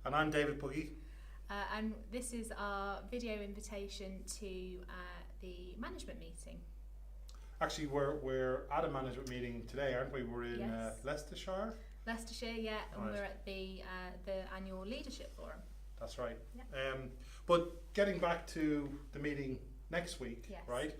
And I'm David Puggy. And this is our video invitation to the management meeting. Actually, we're at a management meeting today, aren't we? We're in Leicestershire. Leicestershire, yeah, and Right. we're at the annual leadership forum. That's right. Yeah. But getting back to the meeting next week, Yes. right?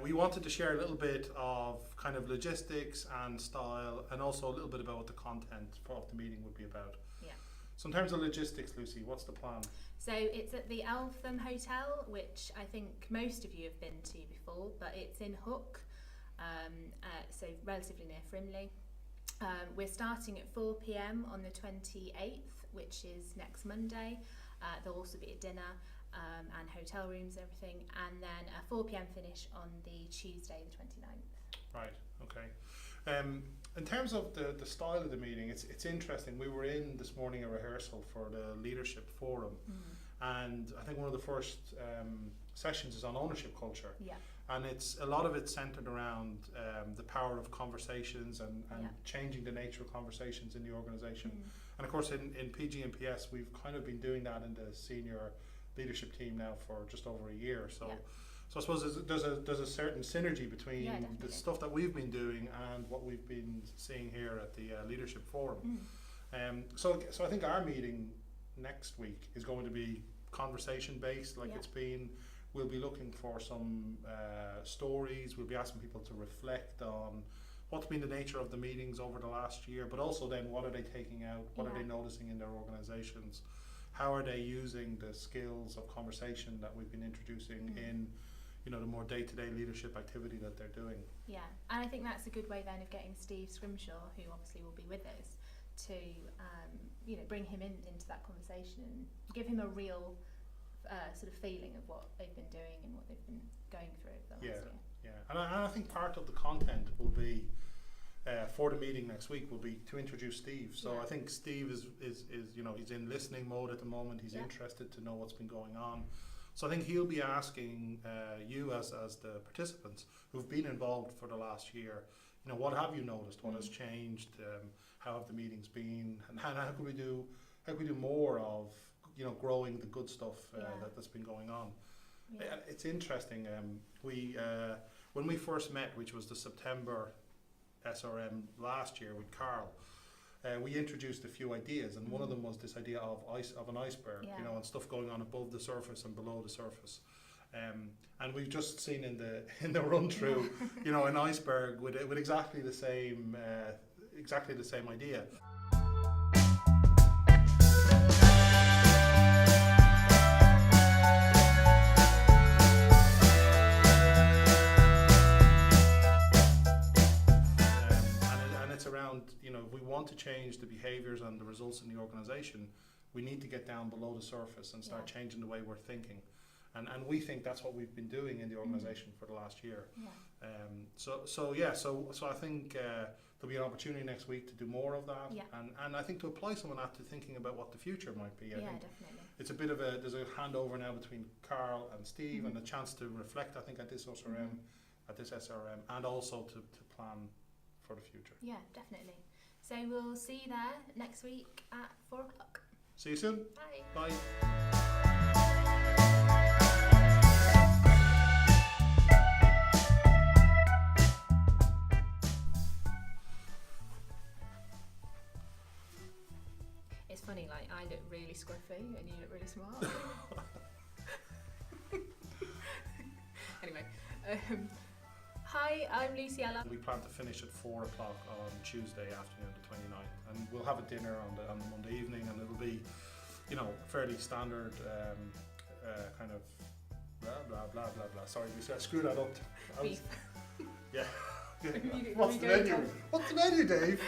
We wanted to share a little bit of kind of logistics and style, and also a little bit about what the content of the meeting would be about. Yeah. So in terms of logistics, Lucy, what's the plan? So it's at the Eltham Hotel, which I think most of you have been to before, but it's in Hook, so relatively near Frimley. We're starting at 4 p.m. on the 28th, which is next Monday. There'll also be a dinner and hotel rooms, everything, and then a 4 p.m. finish on the Tuesday, the 29th. Right, okay. In terms of the style of the meeting, it's interesting. We were in this morning a rehearsal for the leadership forum, and I think one of the first sessions is on ownership culture. Yeah. And a lot of it's centered around the power of conversations and changing the nature of conversations in the organisation. And of course in PG&PS we've kind of been doing that in the senior leadership team now for just over a year. So I suppose there's a certain synergy between the stuff that we've been doing and what we've been seeing here at the leadership forum. So I think our meeting next week is going to be conversation based, like it's been. We'll be looking for some stories. We'll be asking people to reflect on what's been the nature of the meetings over the last year, but also then what are they taking out, what are they noticing in their organisations, how are they using the skills of conversation that we've been introducing in, the more day-to-day leadership activity that they're doing. Yeah, and I think that's a good way then of getting Steve Scrimshaw, who obviously will be with us, to bring him into that conversation and give him a real sort of feeling of what they've been doing and what they've been going through over the last year. Yeah, and I think part of the content will be for the meeting next week will be to introduce Steve. So I think Steve is he's in listening mode at the moment. He's interested to know what's been going on. So I think he'll be asking you as the participants who've been involved for the last year, what have you noticed? What has changed? How have the meetings been? And how can we do more of growing the good stuff that's been going on. Yeah. It's interesting. When we first met, which was the September SRM last year with Carl, we introduced a few ideas, and one of them was this idea of an iceberg, and stuff going on above the surface and below the surface. And we've just seen in the run through, an iceberg with exactly the same idea. If we want to change the behaviours and the results in the organisation, we need to get down below the surface and start changing the way we're thinking. And we think that's what we've been doing in the organisation for the last year. Yeah. So I think there'll be an opportunity next week to do more of that. Yeah. And I think to apply some of that to thinking about what the future might be. I think definitely. It's a bit of there's a handover now between Carl and Steve and a chance to reflect, I think, at this SRM, and also to plan for the future. Yeah, definitely. So we'll see you there next week at 4 o'clock. See you soon. Bye. Bye. It's funny, like I look really scruffy and you look really smart. Anyway, hi, I'm Luciella. We plan to finish at 4 o'clock on Tuesday afternoon, the 29th, and we'll have a dinner on the Monday evening, and it'll be, fairly standard kind of blah blah blah blah blah. Sorry, Lucy, I screwed that up. Beef. Yeah. What's the menu? What's the menu, Dave?